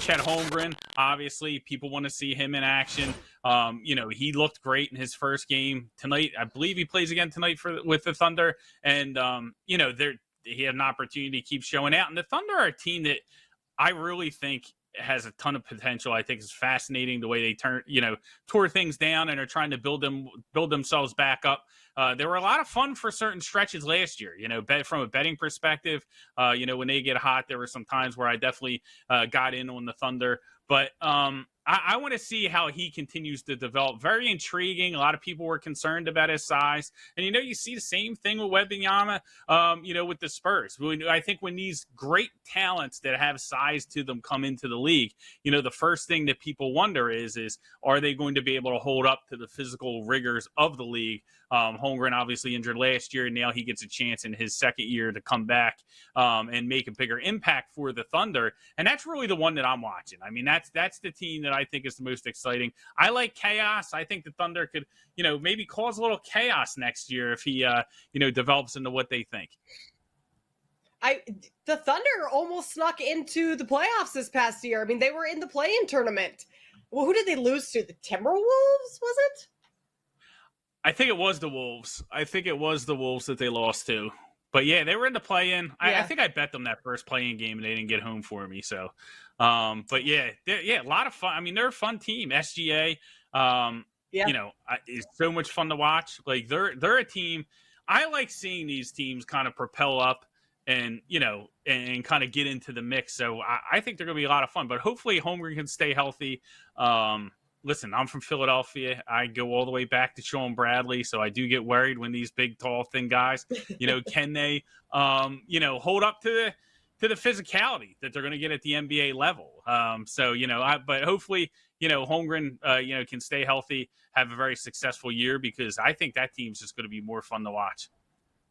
Chet Holmgren, obviously, people want to see him in action. He looked great in his first game tonight. I believe he plays again tonight with the Thunder. And, he had an opportunity to keep showing out. And the Thunder are a team that I really think has a ton of potential. I think it's fascinating the way they tore things down and are trying to build themselves back up. They were a lot of fun for certain stretches last year, from a betting perspective. When they get hot, there were some times where I definitely got in on the Thunder. But I want to see how he continues to develop. Very intriguing. A lot of people were concerned about his size. And, you see the same thing with Wembanyama, with the Spurs. I think when these great talents that have size to them come into the league, the first thing that people wonder is are they going to be able to hold up to the physical rigors of the league? Holmgren obviously injured last year, and now he gets a chance in his second year to come back and make a bigger impact for the Thunder. And that's really the one that I'm watching. I mean, that's the team that I think is the most exciting. I like chaos. I think the Thunder could, maybe cause a little chaos next year if he, develops into what they think. The Thunder almost snuck into the playoffs this past year. I mean, they were in the play-in tournament. Well, who did they lose to? The Timberwolves, was it? I think it was the Wolves. That they lost to. But yeah, they were in the play-in. Yeah. I think I bet them that first play-in game, and they didn't get home for me. So, but yeah, a lot of fun. I mean, they're a fun team. SGA, is so much fun to watch. Like they're a team. I like seeing these teams kind of propel up and and kind of get into the mix. So I think they're going to be a lot of fun. But hopefully, Holmgren can stay healthy. Listen, I'm from Philadelphia. I go all the way back to Sean Bradley, so I do get worried when these big, tall, thin guys, can they, hold up to the physicality that they're going to get at the NBA level. But hopefully, Holmgren, can stay healthy, have a very successful year, because I think that team's just going to be more fun to watch.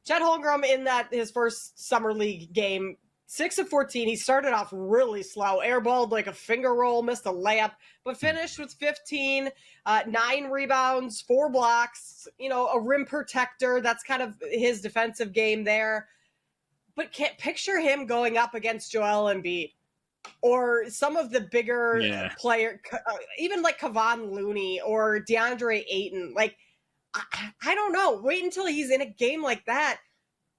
Chet Holmgren in his first summer league game, 6 of 14. He started off really slow, airballed like a finger roll, missed a layup, but finished with 15, 9 rebounds, 4 blocks, a rim protector. That's kind of his defensive game there. But can't picture him going up against Joel Embiid or some of the bigger player, even like Kevon Looney or DeAndre Ayton. Like, I don't know. Wait until he's in a game like that.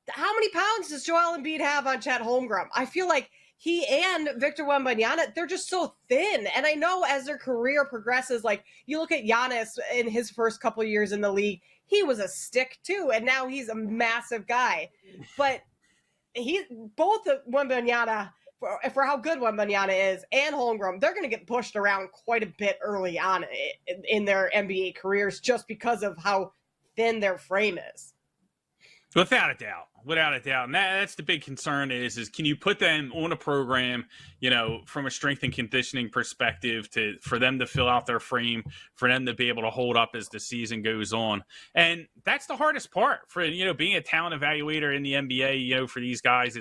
How many pounds does Joel Embiid have on Chet Holmgren? I feel like he and Victor Wembanyama, they're just so thin. And I know as their career progresses, like you look at Giannis in his first couple years in the league, he was a stick too. And now he's a massive guy. But both Wembanyama, for how good Wembanyama is, and Holmgren, they're going to get pushed around quite a bit early on in their NBA careers just because of how thin their frame is. Without a doubt. And that's the big concern is can you put them on a program, from a strength and conditioning perspective for them to fill out their frame, for them to be able to hold up as the season goes on. And that's the hardest part for, being a talent evaluator in the NBA, for these guys.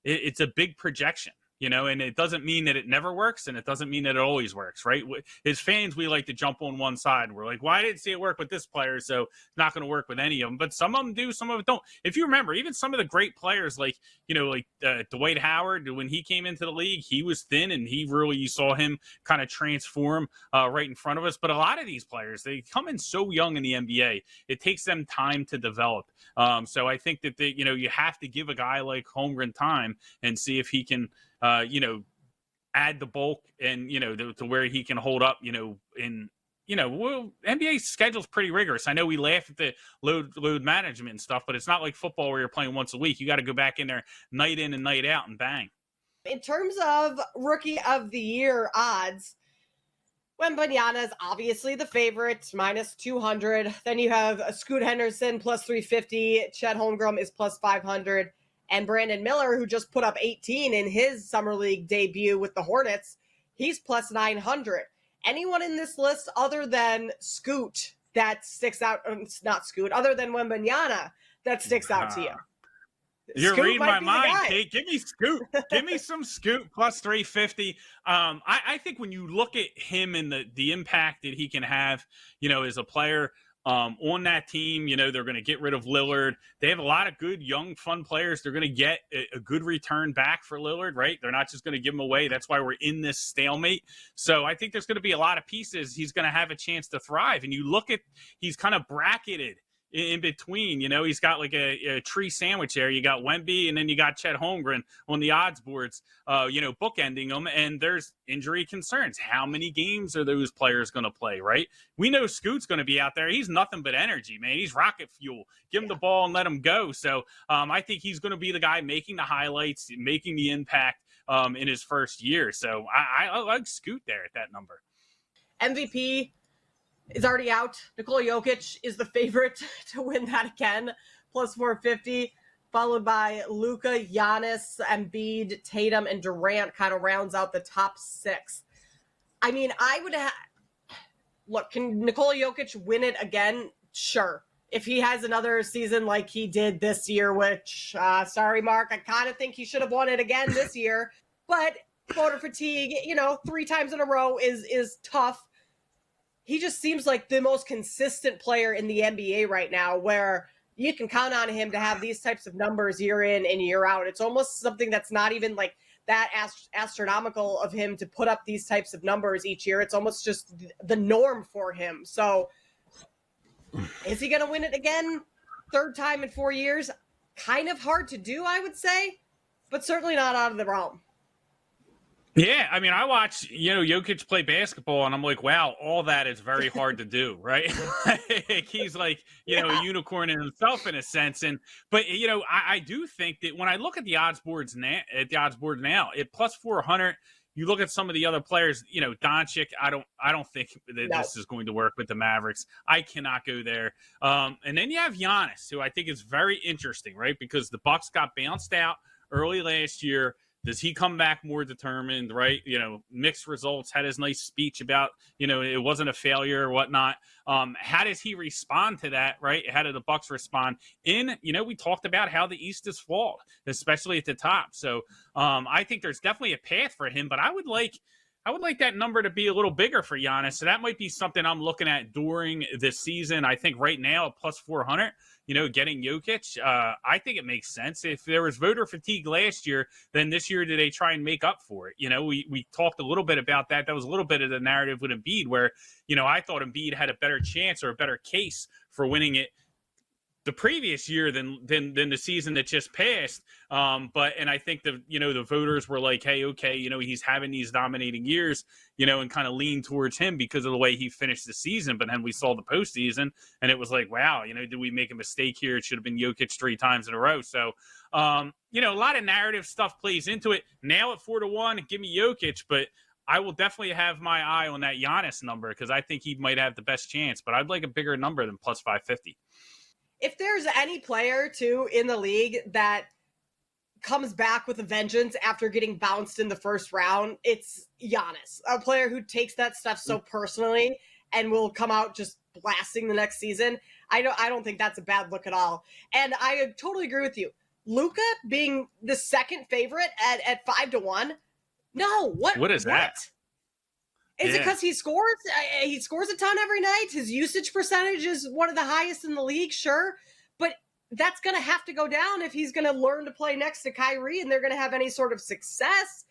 It's a big projection. And it doesn't mean that it never works, and it doesn't mean that it always works, right? As fans, we like to jump on one side. We're like, well, I didn't see it work with this player, so it's not going to work with any of them. But some of them do, some of them don't. If you remember, even some of the great players like Dwight Howard, when he came into the league, he was thin, and you saw him kind of transform right in front of us. But a lot of these players, they come in so young in the NBA. It takes them time to develop. So I think that, you have to give a guy like Holmgren time and see if he can – add the bulk and, to where he can hold up, NBA schedule's pretty rigorous. I know we laugh at the load management and stuff, but it's not like football where you're playing once a week. You got to go back in there night in and night out and bang. In terms of rookie of the year odds, Wembanyama is obviously the favorite, minus 200. Then you have Scoot Henderson plus 350. Chet Holmgren is plus 500. And Brandon Miller, who just put up 18 in his summer league debut with the Hornets, he's plus 900. Anyone in this list other than Scoot that sticks out, not Scoot, other than Wembanyama that sticks out to you? You're Scoot reading my mind, Kate. Give me Scoot. Give me some Scoot plus 350. I think when you look at him and the impact that he can have, as a player, on that team. They're going to get rid of Lillard. They have a lot of good, young, fun players. They're going to get a good return back for Lillard, right? They're not just going to give him away. That's why we're in this stalemate. So I think there's going to be a lot of pieces. He's going to have a chance to thrive. And you look at, he's kind of bracketed in between. He's got like a tree sandwich there. You got Wemby, and then you got Chet Holmgren on the odds boards, bookending them. And there's injury concerns. How many games are those players going to play, right? We know Scoot's going to be out there. He's nothing but energy, man. He's rocket fuel. Give him the ball and let him go. So I think he's going to be the guy making the highlights, making the impact in his first year. So I like Scoot there at that number. MVP is already out. Nikola Jokic is the favorite to win that again, plus 450, followed by Luka, Giannis, Embiid, Tatum, and Durant kind of rounds out the top 6. I mean, look, can Nikola Jokic win it again? Sure. If he has another season like he did this year, which, sorry, Mark, I kind of think he should have won it again this year, but voter fatigue, 3 times in a row is tough. He just seems like the most consistent player in the NBA right now, where you can count on him to have these types of numbers year in and year out. It's almost something that's not even like that astronomical of him to put up these types of numbers each year. It's almost just the norm for him. So is he going to win it again? 3rd time in 4 years? Kind of hard to do, I would say, but certainly not out of the realm. Yeah, I mean, I watch, Jokic play basketball, and I'm like, wow, all that is very hard to do, right? He's like, a unicorn in himself in a sense. But I do think that when I look at the odds boards now, at plus 400, you look at some of the other players, Doncic, I don't think that this is going to work with the Mavericks. I cannot go there. And then you have Giannis, who I think is very interesting, right? Because the Bucks got bounced out early last year. Does he come back more determined, right? Mixed results, had his nice speech about, it wasn't a failure or whatnot. How does he respond to that, right? How do the Bucks respond? We talked about how the East is flawed, especially at the top. So I think there's definitely a path for him, but I would like that number to be a little bigger for Giannis. So that might be something I'm looking at during this season. I think right now at plus 400, getting Jokic, I think it makes sense. If there was voter fatigue last year, then this year do they try and make up for it? We talked a little bit about that. That was a little bit of the narrative with Embiid where, I thought Embiid had a better chance or a better case for winning it the previous year than the season that just passed. And I think the voters were like, hey, okay, he's having these dominating years, and kind of lean towards him because of the way he finished the season. But then we saw the postseason and it was like, wow, did we make a mistake here? It should have been Jokic 3 times in a row. So, a lot of narrative stuff plays into it. Now at 4-1, give me Jokic, but I will definitely have my eye on that Giannis number because I think he might have the best chance, but I'd like a bigger number than plus 550. If there's any player, too, in the league that comes back with a vengeance after getting bounced in the first round, it's Giannis, a player who takes that stuff so personally and will come out just blasting the next season. I don't think that's a bad look at all. And I totally agree with you. Luka being the second favorite at 5-1. No, what is that? Is it because he scores? He scores a ton every night. His usage percentage is one of the highest in the league, sure. But that's going to have to go down if he's going to learn to play next to Kyrie and they're going to have any sort of success.